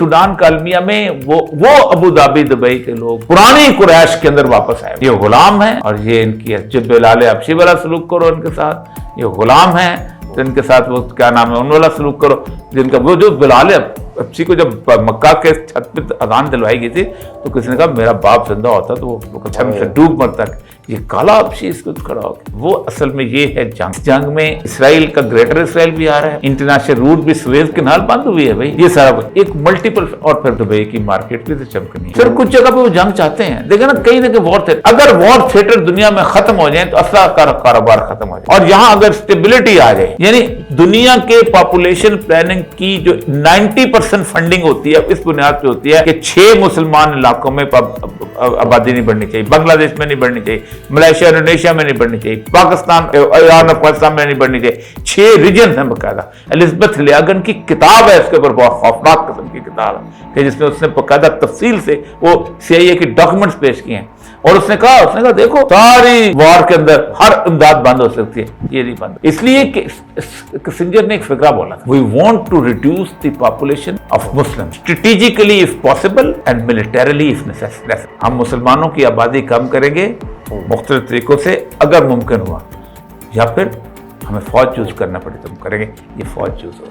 Sudan का अलमिया में वो अबू धाबी दुबई के लोग पुरानी कुरैश के अंदर वापस आए। ये गुलाम है और ये इनकी जब बिलाल हबशी वाला सलूक करो इनके साथ, ये गुलाम है तो इनके साथ वो क्या नाम है उन वाला सलूक करो जिनका वो जो बिलाल हबशी को जब मक्का के छत पे अजान दिलवाई गई थी तो किसी ने कहा मेरा बाप जिंदा होता तो वो छत से डूब मरता। ये काला हबशी इसको खड़ा हो गया। वो असल में ये है जंग में इसराइल का ग्रेटर इसराइल भी आ रहा है, इंटरनेशनल रूट भी सुएज कैनाल बंद हुई है भाई, ये सारा एक मल्टीपल। और फिर दुबई की मार्केट भी तो चमकनी। फिर कुछ जगह पे वो जंग चाहते हैं, देखिए ना कहीं ना कहीं वॉर थिएटर, अगर वॉर थिएटर दुनिया में खत्म हो जाए तो असला कारोबार खत्म हो जाए। और यहाँ अगर स्टेबिलिटी आ जाए, यानी दुनिया के पॉपुलेशन प्लानिंग की जो 90% फंडिंग होती है इस बुनियाद पे होती है कि 6 मुसलमान इलाकों में आबादी नहीं बढ़नी चाहिए, बांग्लादेश में नहीं बढ़नी चाहिए, मलेशिया इंडोनेशिया में नहीं बढ़नी चाहिए, पाकिस्तान ईरान अफगानिस्तान में नहीं बढ़नी चाहिए। 6 रीजन है बकायदा। एलिजाबेथ लियागन की किताब है इसके ऊपर, बहुत खौफनाक किस्म की किताब है जिसमें उसने बकायदा तफसील से वो CIA के डॉक्यूमेंट्स पेश किए हैं। और उसने कहा देखो सारी वॉर के अंदर हर इमदाद बंद हो सकती है, ये नहीं बंद। इसलिए कि किसिंजर ने एक फिक्रा बोला था, we want to reduce the population of Muslim strategically if possible and militarily if necessary. हम मुसलमानों की आबादी कम करेंगे मुख्तलिफ तरीकों से अगर मुमकिन हुआ, या फिर हमें फौज चूज करना पड़े तो हम करेंगे। ये फौज चूज हो